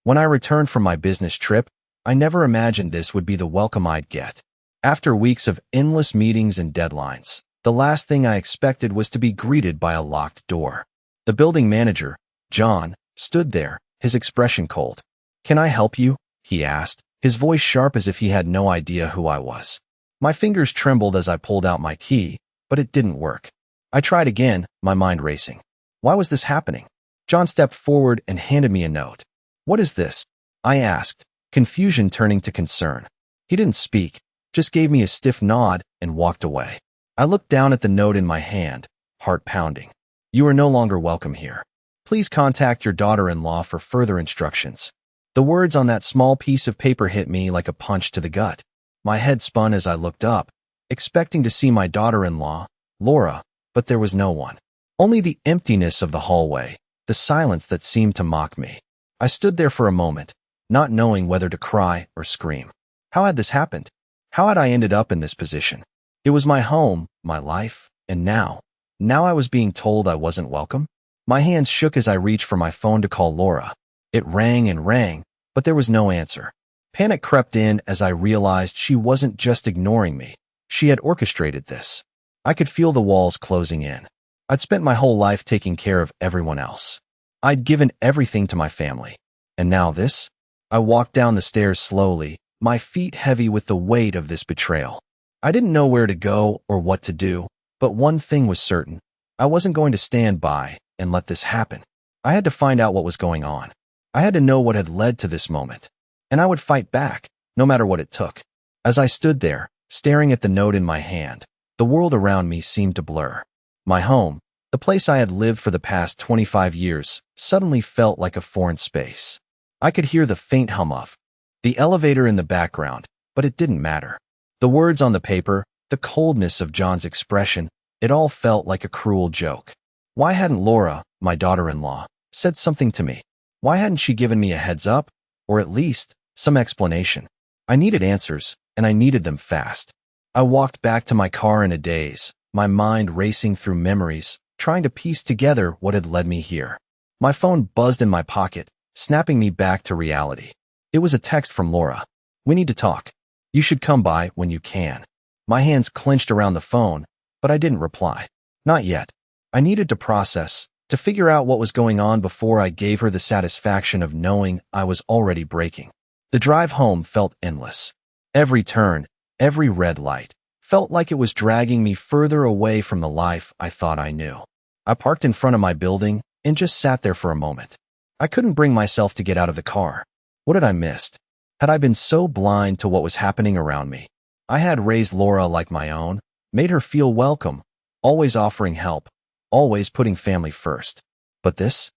When I returned from my business trip, I never imagined this would be the welcome I'd get. After weeks of endless meetings and deadlines, the last thing I expected was to be greeted by a locked door. The building manager, John, stood there, his expression cold. "Can I help you?" he asked, his voice sharp as if he had no idea who I was. My fingers trembled as I pulled out my key, but it didn't work. I tried again, my mind racing. Why was this happening? John stepped forward and handed me a note. "What is this?" I asked, confusion turning to concern. He didn't speak, just gave me a stiff nod and walked away. I looked down at the note in my hand, heart pounding. "You are no longer welcome here. Please contact your daughter-in-law for further instructions." The words on that small piece of paper hit me like a punch to the gut. My head spun as I looked up, expecting to see my daughter-in-law, Laura, but there was no one. Only the emptiness of the hallway, the silence that seemed to mock me. I stood there for a moment, not knowing whether to cry or scream. How had this happened? How had I ended up in this position? It was my home, my life, and now I was being told I wasn't welcome? My hands shook as I reached for my phone to call Laura. It rang and rang, but there was no answer. Panic crept in as I realized she wasn't just ignoring me. She had orchestrated this. I could feel the walls closing in. I'd spent my whole life taking care of everyone else. I'd given everything to my family. And now this? I walked down the stairs slowly, my feet heavy with the weight of this betrayal. I didn't know where to go or what to do, but one thing was certain. I wasn't going to stand by and let this happen. I had to find out what was going on. I had to know what had led to this moment. And I would fight back, no matter what it took. As I stood there, staring at the note in my hand, the world around me seemed to blur. My home, the place I had lived for the past 25 years, suddenly felt like a foreign space. I could hear the faint hum of the elevator in the background, but it didn't matter. The words on the paper, the coldness of John's expression, it all felt like a cruel joke. Why hadn't Laura, my daughter-in-law, said something to me? Why hadn't she given me a heads up, or at least some explanation? I needed answers, and I needed them fast. I walked back to my car in a daze, my mind racing through memories, trying to piece together what had led me here. My phone buzzed in my pocket, snapping me back to reality. It was a text from Laura. "We need to talk. You should come by when you can." My hands clenched around the phone, but I didn't reply. Not yet. I needed to process, to figure out what was going on before I gave her the satisfaction of knowing I was already breaking. The drive home felt endless. Every turn, every red light, felt like it was dragging me further away from the life I thought I knew. I parked in front of my building and just sat there for a moment. I couldn't bring myself to get out of the car. What had I missed? Had I been so blind to what was happening around me? I had raised Laura like my own, made her feel welcome, always offering help, always putting family first. But this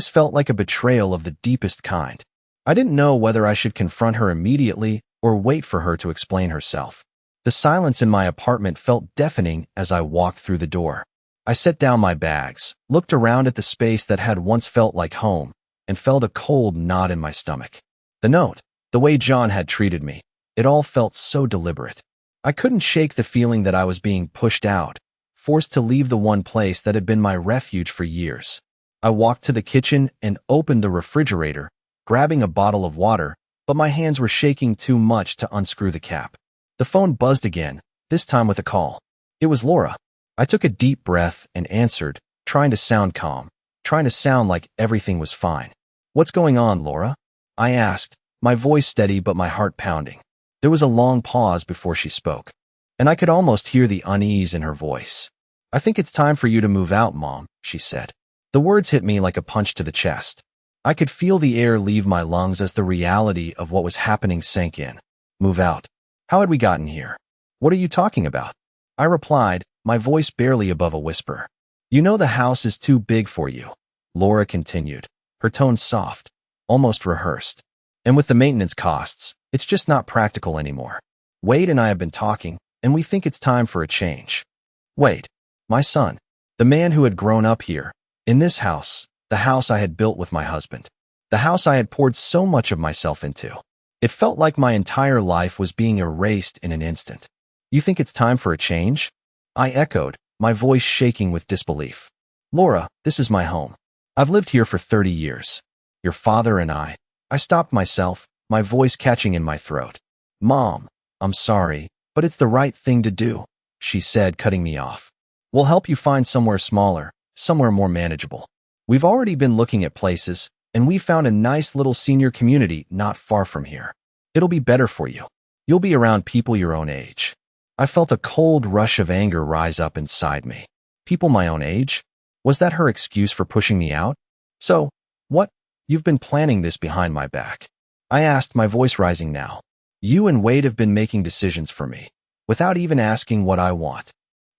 felt like a betrayal of the deepest kind. I didn't know whether I should confront her immediately or wait for her to explain herself. The silence in my apartment felt deafening as I walked through the door. I set down my bags, looked around at the space that had once felt like home, and felt a cold knot in my stomach. The note, the way John had treated me, it all felt so deliberate. I couldn't shake the feeling that I was being pushed out, forced to leave the one place that had been my refuge for years. I walked to the kitchen and opened the refrigerator, grabbing a bottle of water, but my hands were shaking too much to unscrew the cap. The phone buzzed again, this time with a call. It was Laura. I took a deep breath and answered, trying to sound calm, trying to sound like everything was fine. "What's going on, Laura?" I asked, my voice steady but my heart pounding. There was a long pause before she spoke, and I could almost hear the unease in her voice. "I think it's time for you to move out, Mom," she said. The words hit me like a punch to the chest. I could feel the air leave my lungs as the reality of what was happening sank in. Move out? How had we gotten here? What are you talking about? I replied, my voice barely above a whisper. "You know the house is too big for you," Laura continued, her tone soft, almost rehearsed. "And with the maintenance costs, it's just not practical anymore. Wade and I have been talking, and we think it's time for a change." Wade, my son, the man who had grown up here, in this house, the house I had built with my husband, the house I had poured so much of myself into. It felt like my entire life was being erased in an instant. "You think it's time for a change?" I echoed, my voice shaking with disbelief. "Laura, this is my home. I've lived here for 30 years. Your father and I, I stopped myself, my voice catching in my throat. "Mom, I'm sorry, but it's the right thing to do," she said, cutting me off. "We'll help you find somewhere smaller, somewhere more manageable. We've already been looking at places, and we found a nice little senior community not far from here. It'll be better for you. You'll be around people your own age." I felt a cold rush of anger rise up inside me. People my own age? Was that her excuse for pushing me out? "So, what? You've been planning this behind my back?" I asked, my voice rising now. "You and Wade have been making decisions for me, without even asking what I want."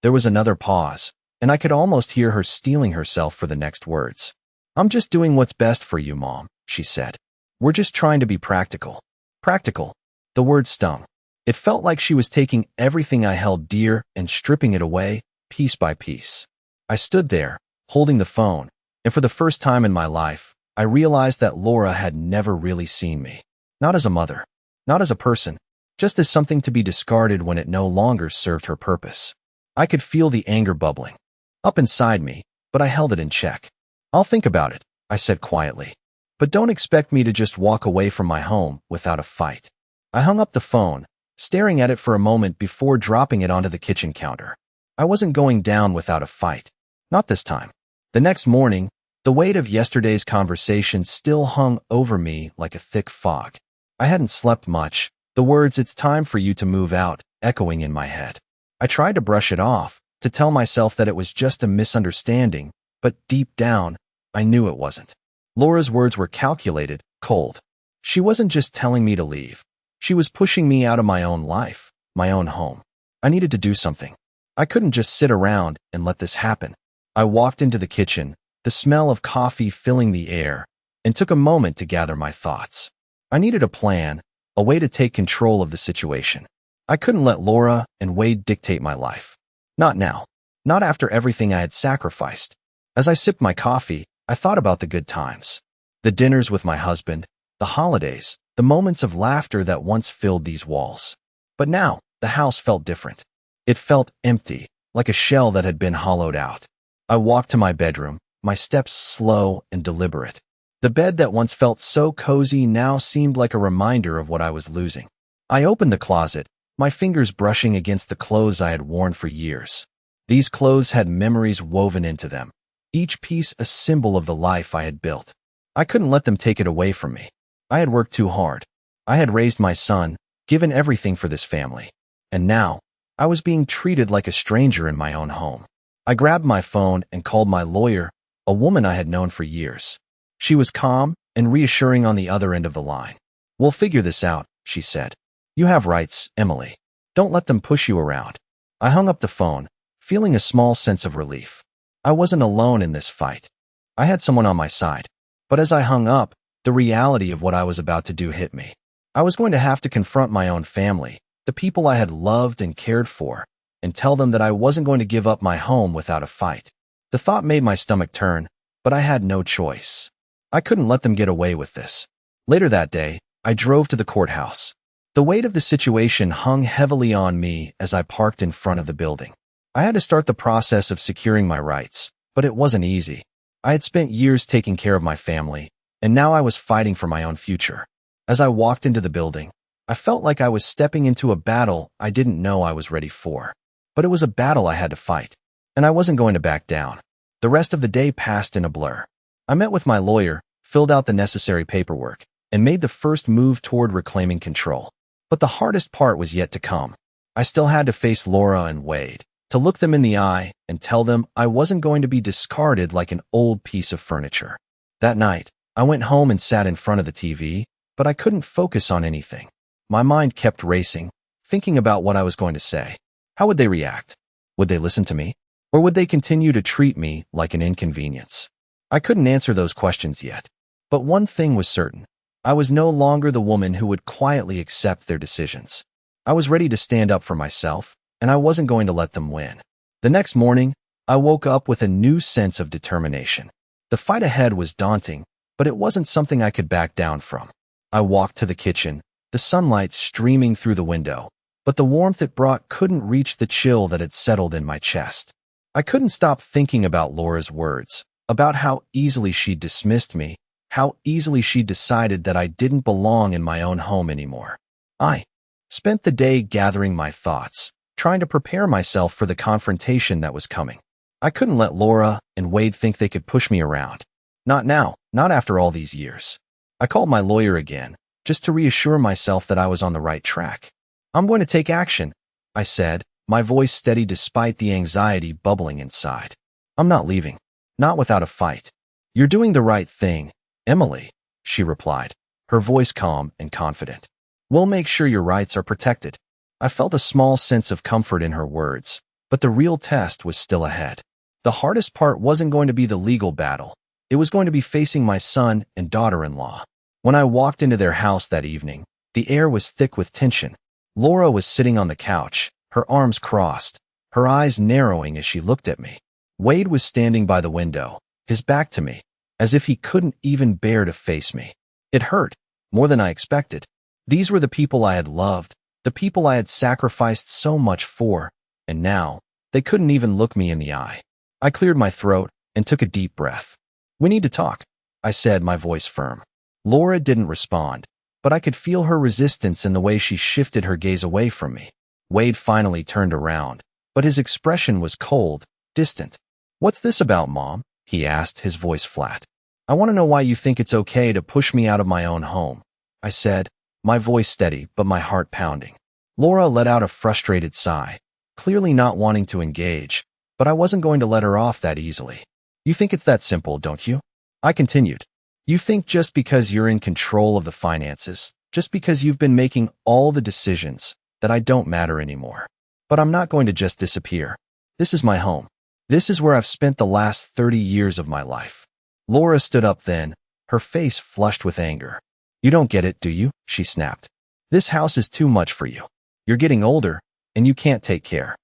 There was another pause, and I could almost hear her steeling herself for the next words. "I'm just doing what's best for you, Mom," she said. "We're just trying to be practical." Practical. The word stung. It felt like she was taking everything I held dear and stripping it away, piece by piece. I stood there, holding the phone, and for the first time in my life, I realized that Laura had never really seen me. Not as a mother, not as a person, just as something to be discarded when it no longer served her purpose. I could feel the anger bubbling up inside me, but I held it in check. "I'll think about it," I said quietly. "But don't expect me to just walk away from my home without a fight." I hung up the phone, staring at it for a moment before dropping it onto the kitchen counter. I wasn't going down without a fight. Not this time. The next morning, the weight of yesterday's conversation still hung over me like a thick fog. I hadn't slept much, the words "it's time for you to move out" echoing in my head. I tried to brush it off, to tell myself that it was just a misunderstanding, but deep down, I knew it wasn't. Laura's words were calculated, cold. She wasn't just telling me to leave. She was pushing me out of my own life, my own home. I needed to do something. I couldn't just sit around and let this happen. I walked into the kitchen, the smell of coffee filling the air, and took a moment to gather my thoughts. I needed a plan, a way to take control of the situation. I couldn't let Laura and Wade dictate my life. Not now. Not after everything I had sacrificed. As I sipped my coffee, I thought about the good times. The dinners with my husband, the holidays, the moments of laughter that once filled these walls. But now, the house felt different. It felt empty, like a shell that had been hollowed out. I walked to my bedroom, my steps slow and deliberate. The bed that once felt so cozy now seemed like a reminder of what I was losing. I opened the closet, my fingers brushing against the clothes I had worn for years. These clothes had memories woven into them, each piece a symbol of the life I had built. I couldn't let them take it away from me. I had worked too hard. I had raised my son, given everything for this family. And now, I was being treated like a stranger in my own home. I grabbed my phone and called my lawyer, a woman I had known for years. She was calm and reassuring on the other end of the line. "We'll figure this out," she said. "You have rights, Emily. Don't let them push you around." I hung up the phone, feeling a small sense of relief. I wasn't alone in this fight. I had someone on my side. But as I hung up, the reality of what I was about to do hit me. I was going to have to confront my own family, the people I had loved and cared for, and tell them that I wasn't going to give up my home without a fight. The thought made my stomach turn, but I had no choice. I couldn't let them get away with this. Later that day, I drove to the courthouse. The weight of the situation hung heavily on me as I parked in front of the building. I had to start the process of securing my rights, but it wasn't easy. I had spent years taking care of my family, and now I was fighting for my own future. As I walked into the building, I felt like I was stepping into a battle I didn't know I was ready for. But it was a battle I had to fight, and I wasn't going to back down. The rest of the day passed in a blur. I met with my lawyer, filled out the necessary paperwork, and made the first move toward reclaiming control. But the hardest part was yet to come. I still had to face Laura and Wade, to look them in the eye and tell them I wasn't going to be discarded like an old piece of furniture. That night, I went home and sat in front of the TV, but I couldn't focus on anything. My mind kept racing, thinking about what I was going to say. How would they react? Would they listen to me? Or would they continue to treat me like an inconvenience? I couldn't answer those questions yet. But one thing was certain. I was no longer the woman who would quietly accept their decisions. I was ready to stand up for myself, and I wasn't going to let them win. The next morning, I woke up with a new sense of determination. The fight ahead was daunting, but it wasn't something I could back down from. I walked to the kitchen, the sunlight streaming through the window, but the warmth it brought couldn't reach the chill that had settled in my chest. I couldn't stop thinking about Laura's words, about how easily she'd dismissed me, how easily she decided that I didn't belong in my own home anymore. I spent the day gathering my thoughts, trying to prepare myself for the confrontation that was coming. I couldn't let Laura and Wade think they could push me around. Not now, not after all these years. I called my lawyer again, just to reassure myself that I was on the right track. I'm going to take action, I said, my voice steady despite the anxiety bubbling inside. I'm not leaving. Not without a fight. You're doing the right thing, Emily, she replied, her voice calm and confident. We'll make sure your rights are protected. I felt a small sense of comfort in her words, but the real test was still ahead. The hardest part wasn't going to be the legal battle. It was going to be facing my son and daughter-in-law. When I walked into their house that evening, the air was thick with tension. Laura was sitting on the couch, her arms crossed, her eyes narrowing as she looked at me. Wade was standing by the window, his back to me, as if he couldn't even bear to face me. It hurt, more than I expected. These were the people I had loved, the people I had sacrificed so much for, and now, they couldn't even look me in the eye. I cleared my throat and took a deep breath. We need to talk, I said, my voice firm. Laura didn't respond, but I could feel her resistance in the way she shifted her gaze away from me. Wade finally turned around, but his expression was cold, distant. What's this about, Mom? He asked, his voice flat. I want to know why you think it's okay to push me out of my own home, I said, my voice steady but my heart pounding. Laura let out a frustrated sigh, clearly not wanting to engage, but I wasn't going to let her off that easily. You think it's that simple, don't you? I continued. You think just because you're in control of the finances, just because you've been making all the decisions, that I don't matter anymore. But I'm not going to just disappear. This is my home. This is where I've spent the last 30 years of my life. Laura stood up then, her face flushed with anger. You don't get it, do you? She snapped. This house is too much for you. You're getting older, and you can't take care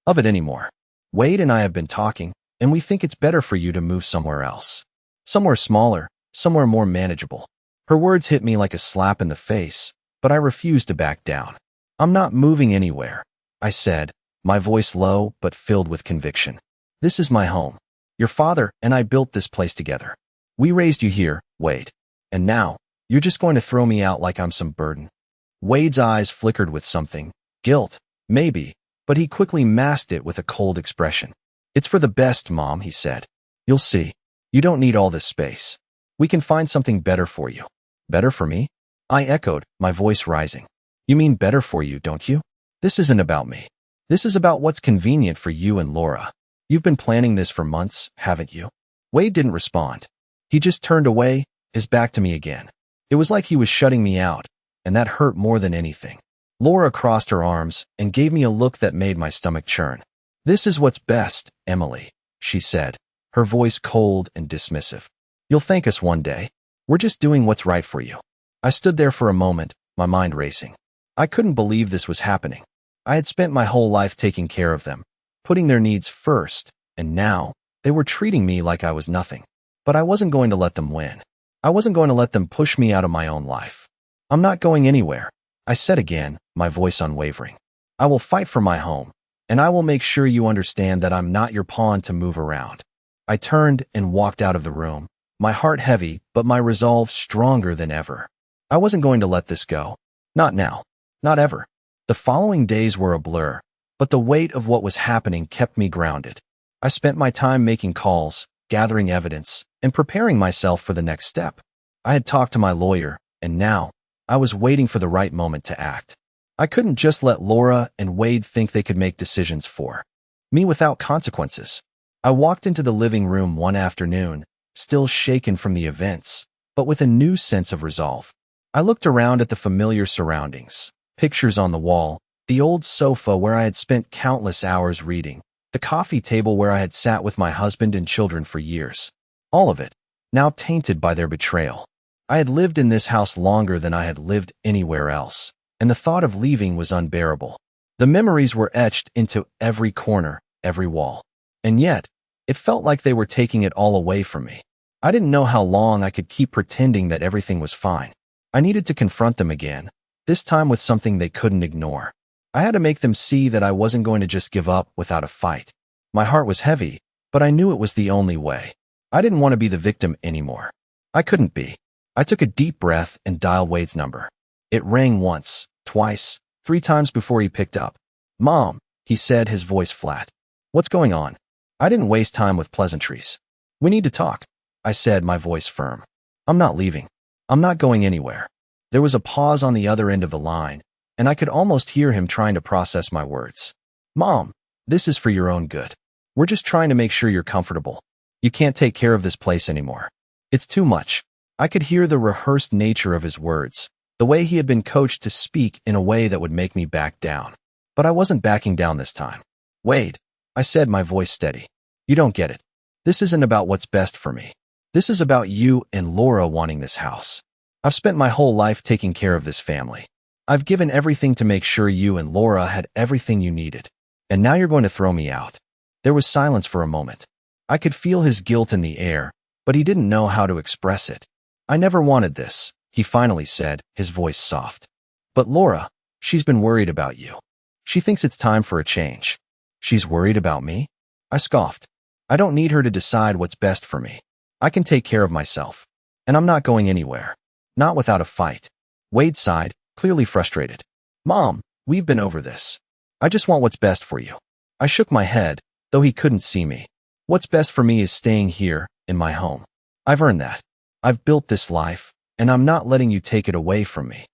of it anymore. Wade and I have been talking, and we think it's better for you to move somewhere else. Somewhere smaller, somewhere more manageable. Her words hit me like a slap in the face, but I refused to back down. I'm not moving anywhere, I said, my voice low but filled with conviction. This is my home. Your father and I built this place together. We raised you here, Wade. And now, you're just going to throw me out like I'm some burden. Wade's eyes flickered with something. Guilt, maybe, but he quickly masked it with a cold expression. It's for the best, Mom, he said. You'll see. You don't need all this space. We can find something better for you. Better for me? I echoed, my voice rising. You mean better for you, don't you? This isn't about me. This is about what's convenient for you and Laura. You've been planning this for months, haven't you? Wade didn't respond. He just turned away, his back to me again. It was like he was shutting me out, and that hurt more than anything. Laura crossed her arms and gave me a look that made my stomach churn. This is what's best, Emily, she said, her voice cold and dismissive. You'll thank us one day. We're just doing what's right for you. I stood there for a moment, my mind racing. I couldn't believe this was happening. I had spent my whole life taking care of them, putting their needs first, and now they were treating me like I was nothing. But I wasn't going to let them win. I wasn't going to let them push me out of my own life. I'm not going anywhere, I said again, my voice unwavering. I will fight for my home, and I will make sure you understand that I'm not your pawn to move around. I turned and walked out of the room, my heart heavy but my resolve stronger than ever. I wasn't going to let this go. Not now. Not ever. The following days were a blur, but the weight of what was happening kept me grounded. I spent my time making calls, gathering evidence, and preparing myself for the next step. I had talked to my lawyer, and now, I was waiting for the right moment to act. I couldn't just let Laura and Wade think they could make decisions for me without consequences. I walked into the living room one afternoon, still shaken from the events, but with a new sense of resolve. I looked around at the familiar surroundings, pictures on the wall, the old sofa where I had spent countless hours reading, the coffee table where I had sat with my husband and children for years. All of it, now tainted by their betrayal. I had lived in this house longer than I had lived anywhere else, and the thought of leaving was unbearable. The memories were etched into every corner, every wall. And yet, it felt like they were taking it all away from me. I didn't know how long I could keep pretending that everything was fine. I needed to confront them again, this time with something they couldn't ignore. I had to make them see that I wasn't going to just give up without a fight. My heart was heavy, but I knew it was the only way. I didn't want to be the victim anymore. I couldn't be. I took a deep breath and dialed Wade's number. It rang once, twice, 3 times before he picked up. "Mom," he said, his voice flat. "What's going on?" I didn't waste time with pleasantries. "We need to talk," I said, my voice firm. "I'm not leaving. I'm not going anywhere." There was a pause on the other end of the line, and I could almost hear him trying to process my words. "Mom, this is for your own good. We're just trying to make sure you're comfortable. You can't take care of this place anymore. It's too much." I could hear the rehearsed nature of his words, the way he had been coached to speak in a way that would make me back down. But I wasn't backing down this time. "Wade," I said, my voice steady. "You don't get it. This isn't about what's best for me. This is about you and Laura wanting this house. I've spent my whole life taking care of this family. I've given everything to make sure you and Laura had everything you needed. And now you're going to throw me out." There was silence for a moment. I could feel his guilt in the air, but he didn't know how to express it. "I never wanted this," he finally said, his voice soft. "But Laura, she's been worried about you. She thinks it's time for a change." "She's worried about me?" I scoffed. "I don't need her to decide what's best for me. I can take care of myself. And I'm not going anywhere. Not without a fight." Wade sighed, clearly frustrated. "Mom, we've been over this. I just want what's best for you." I shook my head, though he couldn't see me. "What's best for me is staying here, in my home. I've earned that. I've built this life, and I'm not letting you take it away from me."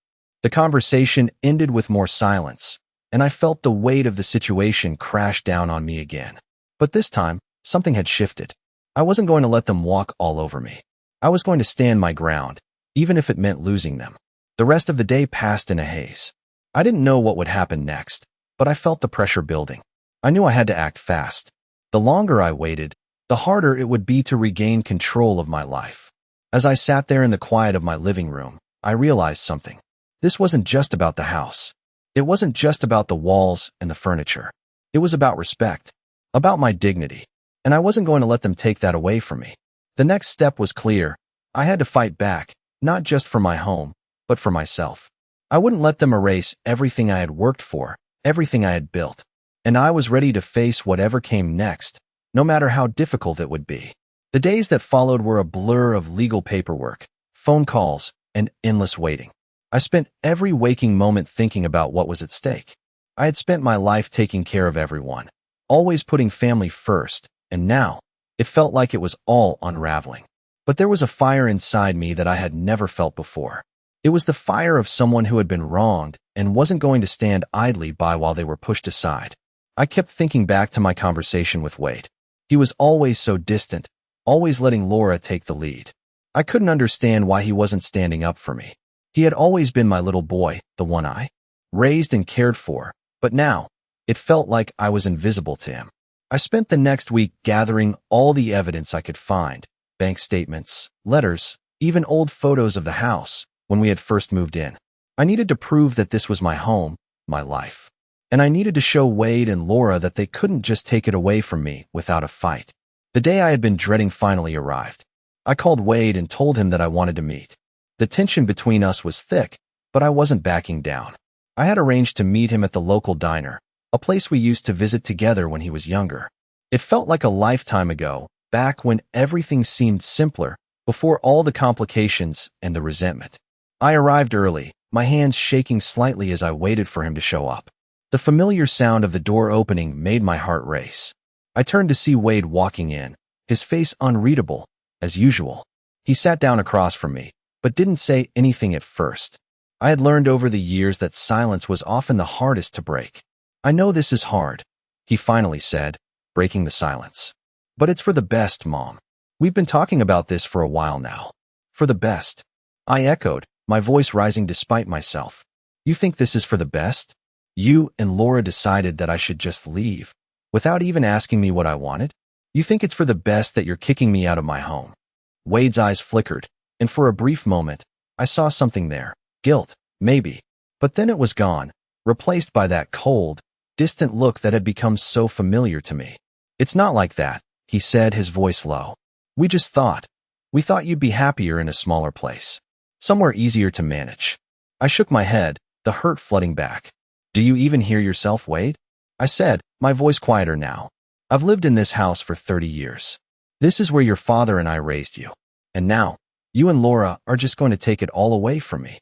The conversation ended with more silence, and I felt the weight of the situation crash down on me again. But this time, something had shifted. I wasn't going to let them walk all over me. I was going to stand my ground, even if it meant losing them. The rest of the day passed in a haze. I didn't know what would happen next, but I felt the pressure building. I knew I had to act fast. The longer I waited, the harder it would be to regain control of my life. As I sat there in the quiet of my living room, I realized something. This wasn't just about the house. It wasn't just about the walls and the furniture. It was about respect, about my dignity, and I wasn't going to let them take that away from me. The next step was clear. I had to fight back, not just for my home, but for myself. I wouldn't let them erase everything I had worked for, everything I had built, and I was ready to face whatever came next, no matter how difficult it would be. The days that followed were a blur of legal paperwork, phone calls, and endless waiting. I spent every waking moment thinking about what was at stake. I had spent my life taking care of everyone, always putting family first, and now, it felt like it was all unraveling. But there was a fire inside me that I had never felt before. It was the fire of someone who had been wronged and wasn't going to stand idly by while they were pushed aside. I kept thinking back to my conversation with Wade. He was always so distant, always letting Laura take the lead. I couldn't understand why he wasn't standing up for me. He had always been my little boy, the one I raised and cared for, but now, it felt like I was invisible to him. I spent the next week gathering all the evidence I could find, bank statements, letters, even old photos of the house when we had first moved in. I needed to prove that this was my home, my life. And I needed to show Wade and Laura that they couldn't just take it away from me without a fight. The day I had been dreading finally arrived. I called Wade and told him that I wanted to meet. The tension between us was thick, but I wasn't backing down. I had arranged to meet him at the local diner, a place we used to visit together when he was younger. It felt like a lifetime ago, back when everything seemed simpler, before all the complications and the resentment. I arrived early, my hands shaking slightly as I waited for him to show up. The familiar sound of the door opening made my heart race. I turned to see Wade walking in, his face unreadable, as usual. He sat down across from me, but didn't say anything at first. I had learned over the years that silence was often the hardest to break. "I know this is hard," he finally said, breaking the silence. "But it's for the best, Mom. We've been talking about this for a while now. For the best." I echoed, my voice rising despite myself. "You think this is for the best? You and Laura decided that I should just leave, without even asking me what I wanted? You think it's for the best that you're kicking me out of my home?" Wade's eyes flickered, and for a brief moment, I saw something there. Guilt, maybe. But then it was gone, replaced by that cold, distant look that had become so familiar to me. "It's not like that," he said, his voice low. We thought you'd be happier in a smaller place. Somewhere easier to manage." I shook my head, the hurt flooding back. "Do you even hear yourself, Wade?" I said, my voice quieter now. "I've lived in this house for 30 years. This is where your father and I raised you. And now, You and Laura are just going to take it all away from me.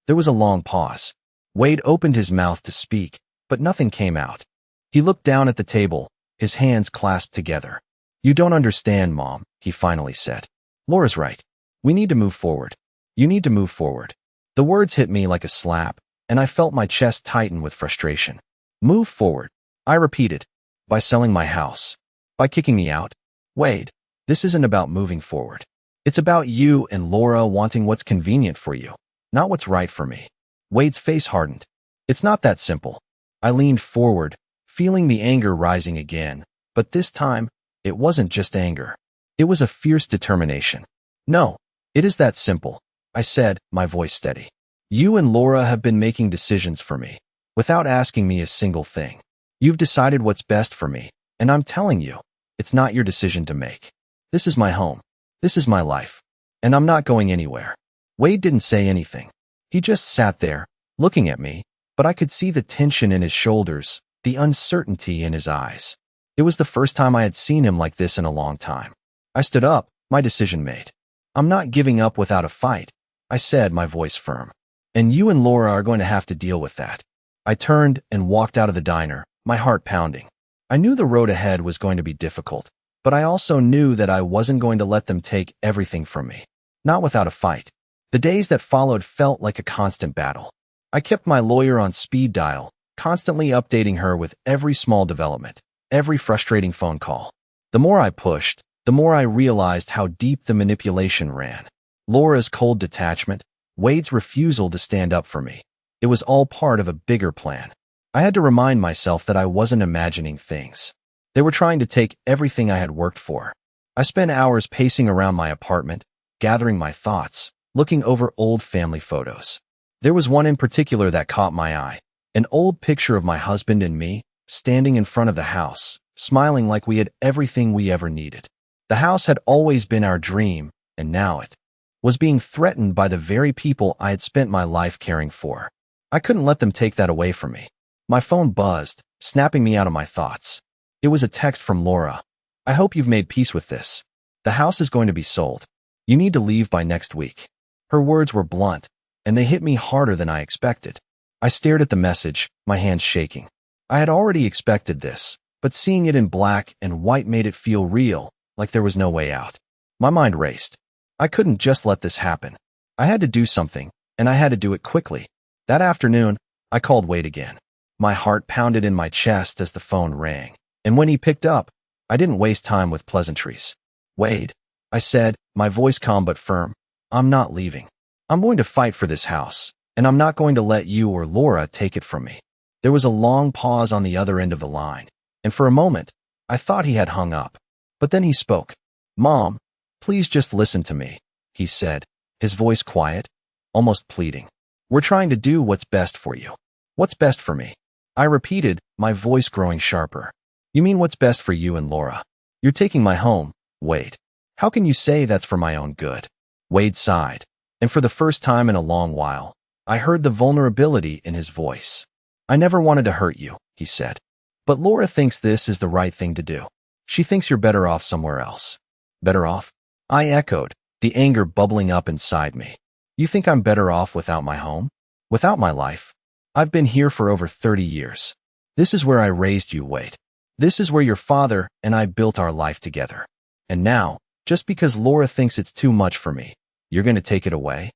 There was a long pause. Wade opened his mouth to speak, but nothing came out. He looked down at the table, his hands clasped together. You don't understand, Mom, he finally said. Laura's right. We need to move forward. You need to move forward. The words hit me like a slap, and I felt my chest tighten with frustration. Move forward, I repeated. By selling my house. By kicking me out. Wade, this isn't about moving forward. It's about you and Laura wanting what's convenient for you, not what's right for me. Wade's face hardened. It's not that simple. I leaned forward, feeling the anger rising again, but this time, it wasn't just anger. It was a fierce determination. No, it is that simple, I said, my voice steady. You and Laura have been making decisions for me, without asking me a single thing. You've decided what's best for me, and I'm telling you, it's not your decision to make. This is my home. This is my life. And I'm not going anywhere. Wade didn't say anything. He just sat there, looking at me, but I could see the tension in his shoulders, the uncertainty in his eyes. It was the first time I had seen him like this in a long time. I stood up, my decision made. I'm not giving up without a fight, I said, my voice firm. And you and Laura are going to have to deal with that. I turned and walked out of the diner, my heart pounding. I knew the road ahead was going to be difficult, but I also knew that I wasn't going to let them take everything from me. Not without a fight. The days that followed felt like a constant battle. I kept my lawyer on speed dial, constantly updating her with every small development, every frustrating phone call. The more I pushed, the more I realized how deep the manipulation ran. Laura's cold detachment, Wade's refusal to stand up for me. It was all part of a bigger plan. I had to remind myself that I wasn't imagining things. They were trying to take everything I had worked for. I spent hours pacing around my apartment, gathering my thoughts, looking over old family photos. There was one in particular that caught my eye, an old picture of my husband and me, standing in front of the house, smiling like we had everything we ever needed. The house had always been our dream, and now it was being threatened by the very people I had spent my life caring for. I couldn't let them take that away from me. My phone buzzed, snapping me out of my thoughts. It was a text from Laura. I hope you've made peace with this. The house is going to be sold. You need to leave by next week. Her words were blunt, and they hit me harder than I expected. I stared at the message, my hands shaking. I had already expected this, but seeing it in black and white made it feel real, like there was no way out. My mind raced. I couldn't just let this happen. I had to do something, and I had to do it quickly. That afternoon, I called Wade again. My heart pounded in my chest as the phone rang, and when he picked up, I didn't waste time with pleasantries. Wade, I said, my voice calm but firm, I'm not leaving. I'm going to fight for this house, and I'm not going to let you or Laura take it from me. There was a long pause on the other end of the line, and for a moment, I thought he had hung up. But then he spoke. Mom, please just listen to me, he said, his voice quiet, almost pleading. We're trying to do what's best for you. What's best for me? I repeated, my voice growing sharper. You mean what's best for you and Laura? You're taking my home, Wade. How can you say that's for my own good? Wade sighed, and for the first time in a long while, I heard the vulnerability in his voice. I never wanted to hurt you, he said. But Laura thinks this is the right thing to do. She thinks you're better off somewhere else. Better off? I echoed, the anger bubbling up inside me. You think I'm better off without my home? Without my life? I've been here for over 30 years. This is where I raised you, Wade. This is where your father and I built our life together. And now, just because Laura thinks it's too much for me, you're going to take it away?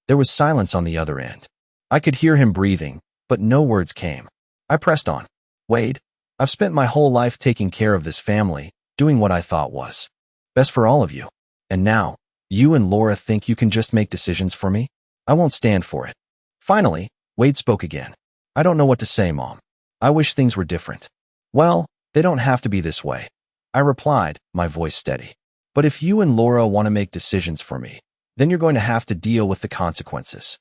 There was silence on the other end. I could hear him breathing, but no words came. I pressed on. Wade, I've spent my whole life taking care of this family, doing what I thought was best for all of you. And now, you and Laura think you can just make decisions for me? I won't stand for it. Finally, Wade spoke again. I don't know what to say, Mom. I wish things were different. Well, they don't have to be this way. I replied, my voice steady. But if you and Laura want to make decisions for me, then you're going to have to deal with the consequences.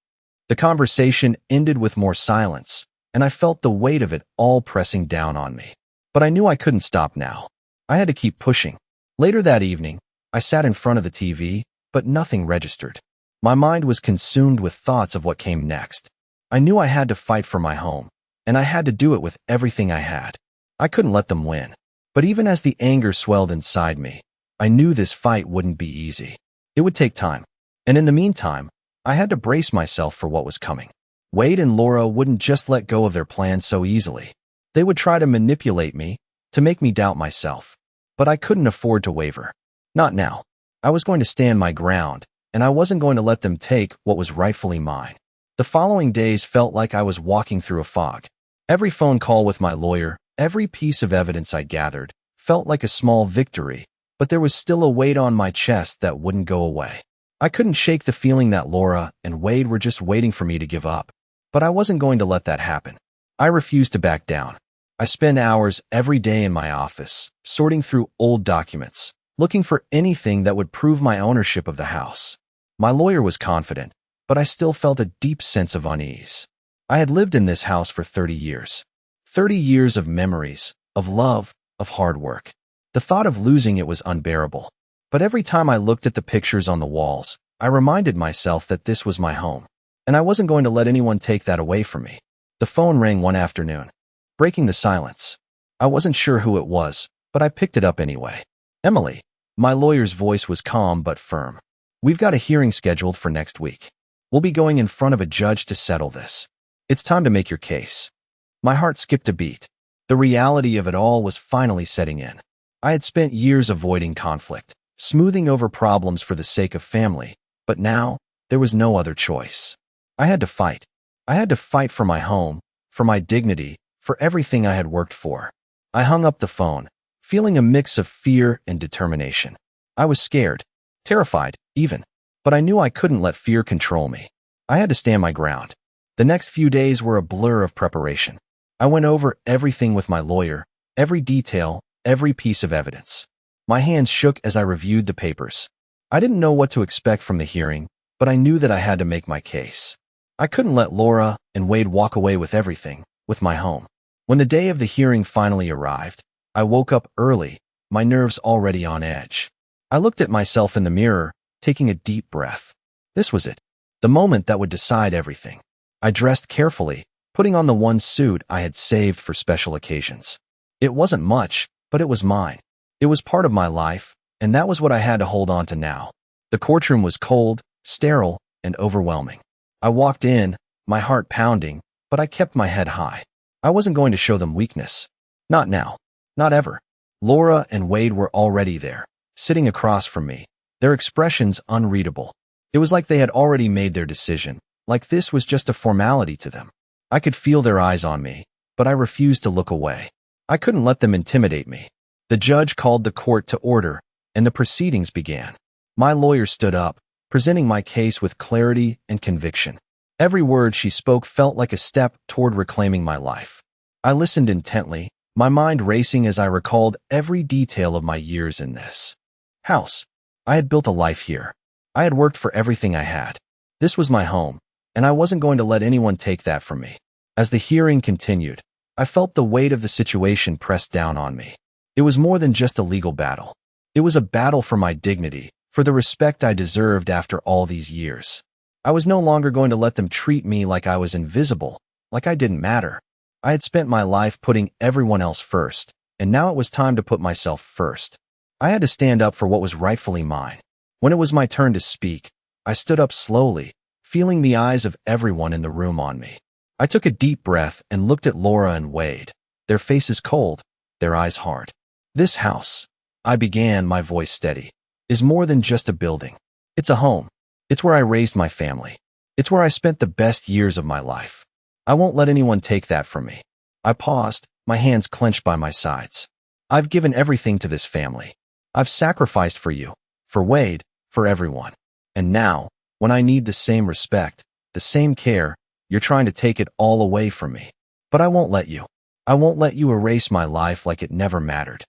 The conversation ended with more silence, and I felt the weight of it all pressing down on me. But I knew I couldn't stop now. I had to keep pushing. Later that evening, I sat in front of the TV, but nothing registered. My mind was consumed with thoughts of what came next. I knew I had to fight for my home, and I had to do it with everything I had. I couldn't let them win. But even as the anger swelled inside me, I knew this fight wouldn't be easy. It would take time. And in the meantime, I had to brace myself for what was coming. Wade and Laura wouldn't just let go of their plans so easily. They would try to manipulate me, to make me doubt myself. But I couldn't afford to waver. Not now. I was going to stand my ground, and I wasn't going to let them take what was rightfully mine. The following days felt like I was walking through a fog. Every phone call with my lawyer, every piece of evidence I gathered, felt like a small victory, but there was still a weight on my chest that wouldn't go away. I couldn't shake the feeling that Laura and Wade were just waiting for me to give up, but I wasn't going to let that happen. I refused to back down. I spent hours every day in my office, sorting through old documents, looking for anything that would prove my ownership of the house. My lawyer was confident, but I still felt a deep sense of unease. I had lived in this house for 30 years. 30 years of memories, of love, of hard work. The thought of losing it was unbearable. But every time I looked at the pictures on the walls, I reminded myself that this was my home, and I wasn't going to let anyone take that away from me. The phone rang one afternoon, breaking the silence. I wasn't sure who it was, but I picked it up anyway. Emily. My lawyer's voice was calm but firm. We've got a hearing scheduled for next week. We'll be going in front of a judge to settle this. It's time to make your case. My heart skipped a beat. The reality of it all was finally setting in. I had spent years avoiding conflict, smoothing over problems for the sake of family, but now, there was no other choice. I had to fight. I had to fight for my home, for my dignity, for everything I had worked for. I hung up the phone, feeling a mix of fear and determination. I was scared, terrified, even, but I knew I couldn't let fear control me. I had to stand my ground. The next few days were a blur of preparation. I went over everything with my lawyer, every detail, every piece of evidence. My hands shook as I reviewed the papers. I didn't know what to expect from the hearing, but I knew that I had to make my case. I couldn't let Laura and Wade walk away with everything, with my home. When the day of the hearing finally arrived, I woke up early, my nerves already on edge. I looked at myself in the mirror, taking a deep breath. This was it, the moment that would decide everything. I dressed carefully, putting on the one suit I had saved for special occasions. It wasn't much, but it was mine. It was part of my life, and that was what I had to hold on to now. The courtroom was cold, sterile, and overwhelming. I walked in, my heart pounding, but I kept my head high. I wasn't going to show them weakness. Not now. Not ever. Laura and Wade were already there, sitting across from me, their expressions unreadable. It was like they had already made their decision, like this was just a formality to them. I could feel their eyes on me, but I refused to look away. I couldn't let them intimidate me. The judge called the court to order, and the proceedings began. My lawyer stood up, presenting my case with clarity and conviction. Every word she spoke felt like a step toward reclaiming my life. I listened intently, my mind racing as I recalled every detail of my years in this house. I had built a life here. I had worked for everything I had. This was my home, and I wasn't going to let anyone take that from me. As the hearing continued, I felt the weight of the situation pressed down on me. It was more than just a legal battle. It was a battle for my dignity, for the respect I deserved after all these years. I was no longer going to let them treat me like I was invisible, like I didn't matter. I had spent my life putting everyone else first, and now it was time to put myself first. I had to stand up for what was rightfully mine. When it was my turn to speak, I stood up slowly, feeling the eyes of everyone in the room on me. I took a deep breath and looked at Laura and Wade, their faces cold, their eyes hard. This house, I began, my voice steady, is more than just a building. It's a home. It's where I raised my family. It's where I spent the best years of my life. I won't let anyone take that from me. I paused, my hands clenched by my sides. I've given everything to this family. I've sacrificed for you, for Wade, for everyone. And now, when I need the same respect, the same care, you're trying to take it all away from me. But I won't let you. I won't let you erase my life like it never mattered.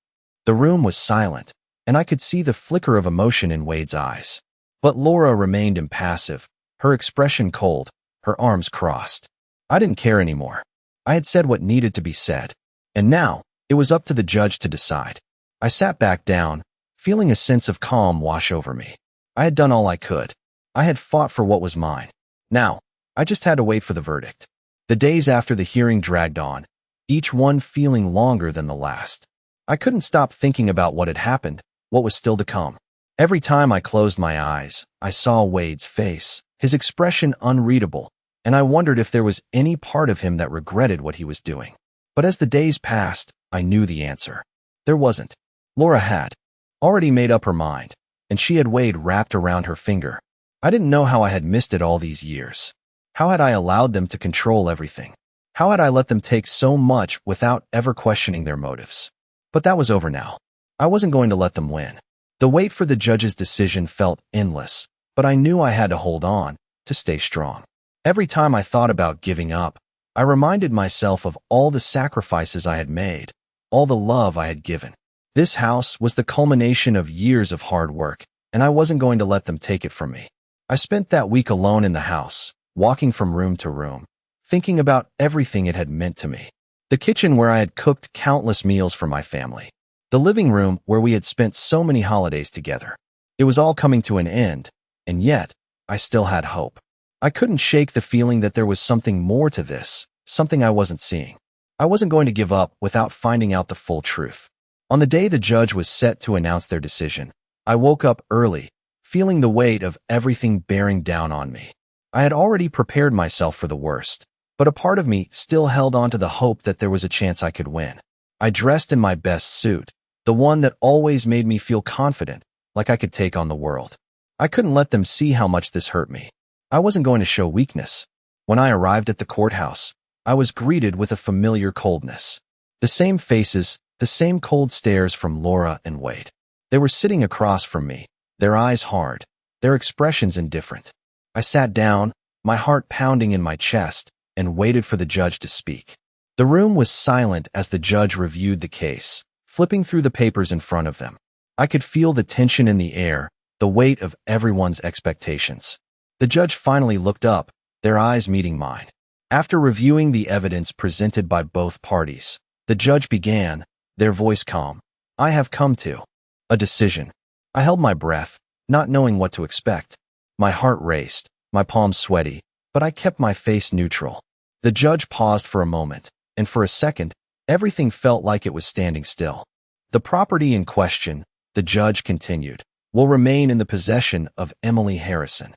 The room was silent, and I could see the flicker of emotion in Wade's eyes. But Laura remained impassive, her expression cold, her arms crossed. I didn't care anymore. I had said what needed to be said, and now, it was up to the judge to decide. I sat back down, feeling a sense of calm wash over me. I had done all I could. I had fought for what was mine. Now, I just had to wait for the verdict. The days after the hearing dragged on, each one feeling longer than the last. I couldn't stop thinking about what had happened, what was still to come. Every time I closed my eyes, I saw Wade's face, his expression unreadable, and I wondered if there was any part of him that regretted what he was doing. But as the days passed, I knew the answer. There wasn't. Laura had already made up her mind, and she had Wade wrapped around her finger. I didn't know how I had missed it all these years. How had I allowed them to control everything? How had I let them take so much without ever questioning their motives? But that was over now. I wasn't going to let them win. The wait for the judge's decision felt endless, but I knew I had to hold on, to stay strong. Every time I thought about giving up, I reminded myself of all the sacrifices I had made, all the love I had given. This house was the culmination of years of hard work, and I wasn't going to let them take it from me. I spent that week alone in the house, walking from room to room, thinking about everything it had meant to me. The kitchen where I had cooked countless meals for my family. The living room where we had spent so many holidays together. It was all coming to an end, and yet, I still had hope. I couldn't shake the feeling that there was something more to this, something I wasn't seeing. I wasn't going to give up without finding out the full truth. On the day the judge was set to announce their decision, I woke up early, feeling the weight of everything bearing down on me. I had already prepared myself for the worst, but a part of me still held on to the hope that there was a chance I could win. I dressed in my best suit, the one that always made me feel confident, like I could take on the world. I couldn't let them see how much this hurt me. I wasn't going to show weakness. When I arrived at the courthouse, I was greeted with a familiar coldness. The same faces, the same cold stares from Laura and Wade. They were sitting across from me, their eyes hard, their expressions indifferent. I sat down, my heart pounding in my chest, and waited for the judge to speak. The room was silent as the judge reviewed the case, flipping through the papers in front of them. I could feel the tension in the air, the weight of everyone's expectations. The judge finally looked up, their eyes meeting mine. After reviewing the evidence presented by both parties, the judge began, their voice calm. I have come to a decision. I held my breath, not knowing what to expect. My heart raced, my palms sweaty, but I kept my face neutral. The judge paused for a moment, and for a second, everything felt like it was standing still. The property in question, the judge continued, will remain in the possession of Emily Harrison.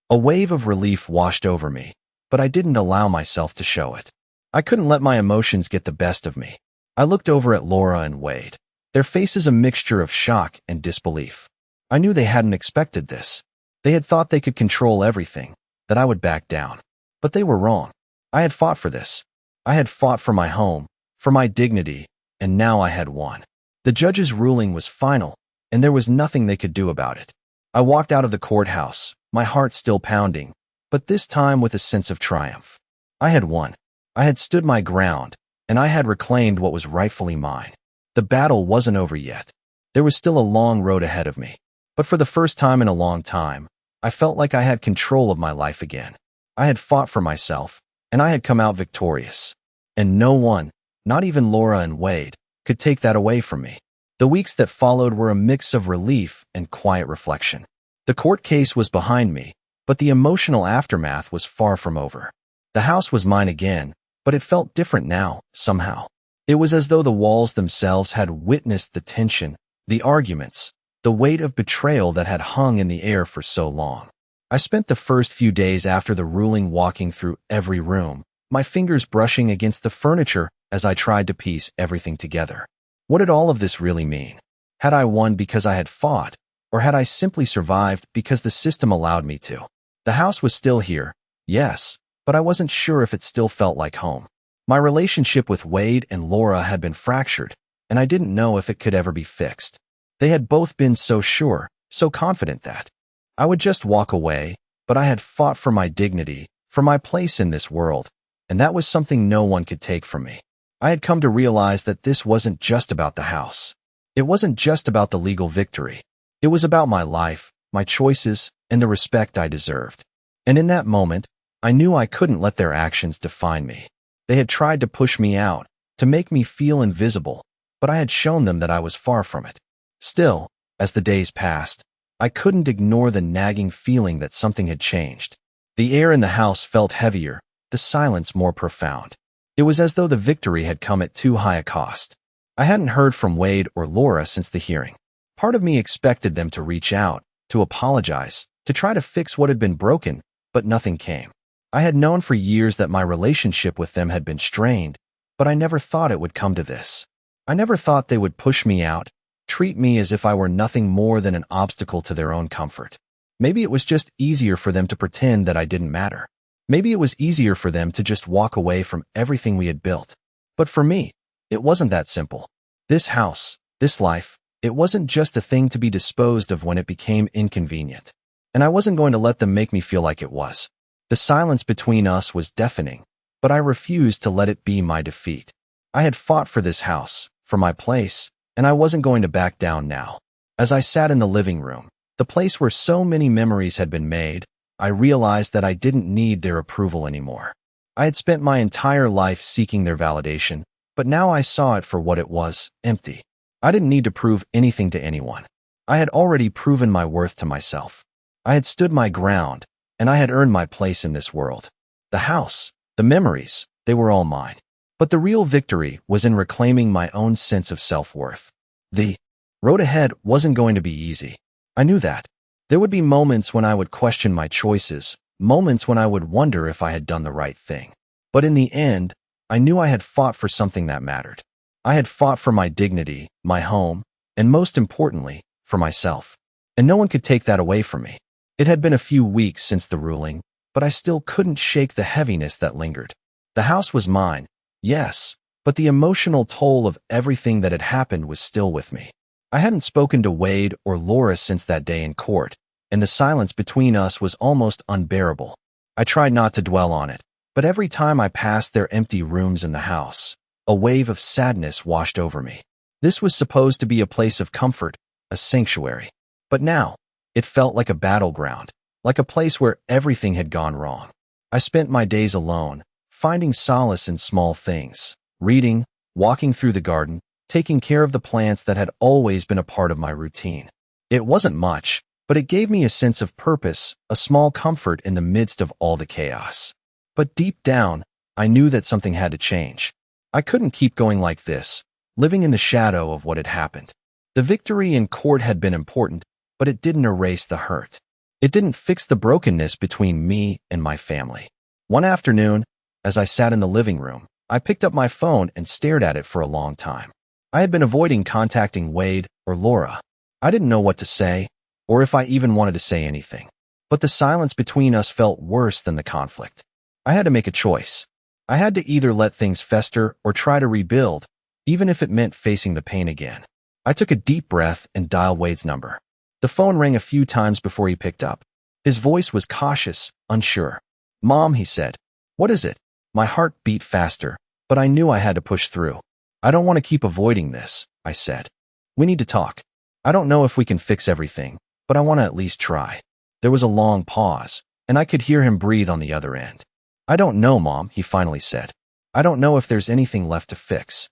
A wave of relief washed over me, but I didn't allow myself to show it. I couldn't let my emotions get the best of me. I looked over at Laura and Wade, their faces a mixture of shock and disbelief. I knew they hadn't expected this. They had thought they could control everything, that I would back down. But they were wrong. I had fought for this. I had fought for my home, for my dignity, and now I had won. The judge's ruling was final, and there was nothing they could do about it. I walked out of the courthouse, my heart still pounding, but this time with a sense of triumph. I had won. I had stood my ground, and I had reclaimed what was rightfully mine. The battle wasn't over yet. There was still a long road ahead of me. But for the first time in a long time, I felt like I had control of my life again. I had fought for myself, and I had come out victorious. And no one, not even Laura and Wade, could take that away from me. The weeks that followed were a mix of relief and quiet reflection. The court case was behind me, but the emotional aftermath was far from over. The house was mine again, but it felt different now, somehow. It was as though the walls themselves had witnessed the tension, the arguments, the weight of betrayal that had hung in the air for so long. I spent the first few days after the ruling walking through every room, my fingers brushing against the furniture as I tried to piece everything together. What did all of this really mean? Had I won because I had fought, or had I simply survived because the system allowed me to? The house was still here, yes, but I wasn't sure if it still felt like home. My relationship with Wade and Laura had been fractured, and I didn't know if it could ever be fixed. They had both been so sure, so confident that I would just walk away, but I had fought for my dignity, for my place in this world, and that was something no one could take from me. I had come to realize that this wasn't just about the house. It wasn't just about the legal victory. It was about my life, my choices, and the respect I deserved. And in that moment, I knew I couldn't let their actions define me. They had tried to push me out, to make me feel invisible, but I had shown them that I was far from it. Still, as the days passed, I couldn't ignore the nagging feeling that something had changed. The air in the house felt heavier, the silence more profound. It was as though the victory had come at too high a cost. I hadn't heard from Wade or Laura since the hearing. Part of me expected them to reach out, to apologize, to try to fix what had been broken, but nothing came. I had known for years that my relationship with them had been strained, but I never thought it would come to this. I never thought they would push me out, treat me as if I were nothing more than an obstacle to their own comfort. Maybe it was just easier for them to pretend that I didn't matter. Maybe it was easier for them to just walk away from everything we had built. But for me, it wasn't that simple. This house, this life, it wasn't just a thing to be disposed of when it became inconvenient. And I wasn't going to let them make me feel like it was. The silence between us was deafening, but I refused to let it be my defeat. I had fought for this house, for my place, and I wasn't going to back down now. As I sat in the living room, the place where so many memories had been made, I realized that I didn't need their approval anymore. I had spent my entire life seeking their validation, but now I saw it for what it was, empty. I didn't need to prove anything to anyone. I had already proven my worth to myself. I had stood my ground, and I had earned my place in this world. The house, the memories, they were all mine. But the real victory was in reclaiming my own sense of self-worth. The road ahead wasn't going to be easy. I knew that. There would be moments when I would question my choices, moments when I would wonder if I had done the right thing. But in the end, I knew I had fought for something that mattered. I had fought for my dignity, my home, and most importantly, for myself. And no one could take that away from me. It had been a few weeks since the ruling, but I still couldn't shake the heaviness that lingered. The house was mine, yes, but the emotional toll of everything that had happened was still with me. I hadn't spoken to Wade or Laura since that day in court, and the silence between us was almost unbearable. I tried not to dwell on it, but every time I passed their empty rooms in the house, a wave of sadness washed over me. This was supposed to be a place of comfort, a sanctuary. But now, it felt like a battleground, like a place where everything had gone wrong. I spent my days alone, finding solace in small things, reading, walking through the garden, taking care of the plants that had always been a part of my routine. It wasn't much, but it gave me a sense of purpose, a small comfort in the midst of all the chaos. But deep down, I knew that something had to change. I couldn't keep going like this, living in the shadow of what had happened. The victory in court had been important, but it didn't erase the hurt. It didn't fix the brokenness between me and my family. One afternoon, as I sat in the living room, I picked up my phone and stared at it for a long time. I had been avoiding contacting Wade or Laura. I didn't know what to say, or if I even wanted to say anything. But the silence between us felt worse than the conflict. I had to make a choice. I had to either let things fester or try to rebuild, even if it meant facing the pain again. I took a deep breath and dialed Wade's number. The phone rang a few times before he picked up. His voice was cautious, unsure. "Mom," he said. "What is it?" My heart beat faster, but I knew I had to push through. "I don't want to keep avoiding this," I said. "We need to talk. I don't know if we can fix everything, but I want to at least try." There was a long pause, and I could hear him breathe on the other end. "I don't know, Mom," he finally said. "I don't know if there's anything left to fix."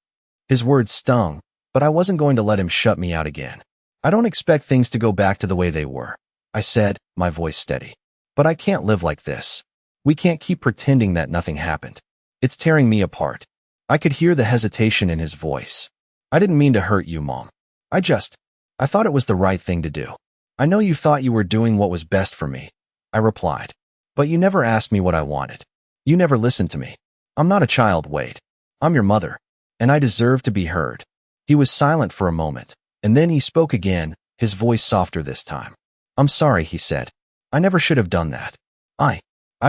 His words stung, but I wasn't going to let him shut me out again. "I don't expect things to go back to the way they were," I said, my voice steady. "But I can't live like this. We can't keep pretending that nothing happened. It's tearing me apart." I could hear the hesitation in his voice. "I didn't mean to hurt you, Mom. I thought it was the right thing to do." "I know you thought you were doing what was best for me," I replied. "But you never asked me what I wanted. You never listened to me. I'm not a child, Wade. I'm your mother, and I deserve to be heard." He was silent for a moment, and then he spoke again, his voice softer this time. "I'm sorry," he said. "I never should have done that. I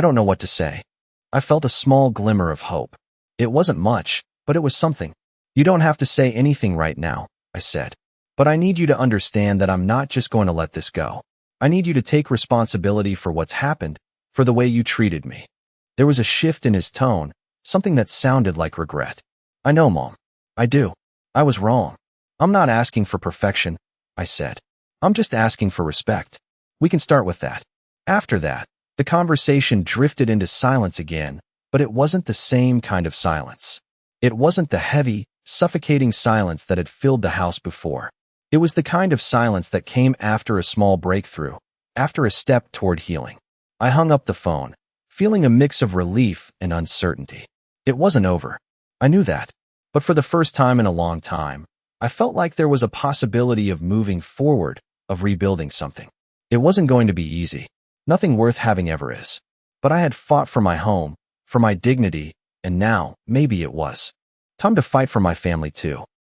don't know what to say." I felt a small glimmer of hope. It wasn't much, but it was something. "You don't have to say anything right now," I said. "But I need you to understand that I'm not just going to let this go. I need you to take responsibility for what's happened, for the way you treated me." There was a shift in his tone, something that sounded like regret. "I know, Mom. I do. I was wrong. I'm not asking for perfection," I said. "I'm just asking for respect. We can start with that." After that, the conversation drifted into silence again, but it wasn't the same kind of silence. It wasn't the heavy, suffocating silence that had filled the house before. It was the kind of silence that came after a small breakthrough, after a step toward healing. I hung up the phone, feeling a mix of relief and uncertainty. It wasn't over. I knew that. But for the first time in a long time, I felt like there was a possibility of moving forward, of rebuilding something. It wasn't going to be easy. Nothing worth having ever is. But I had fought for my home, for my dignity, and now, maybe it was time to fight for my family too.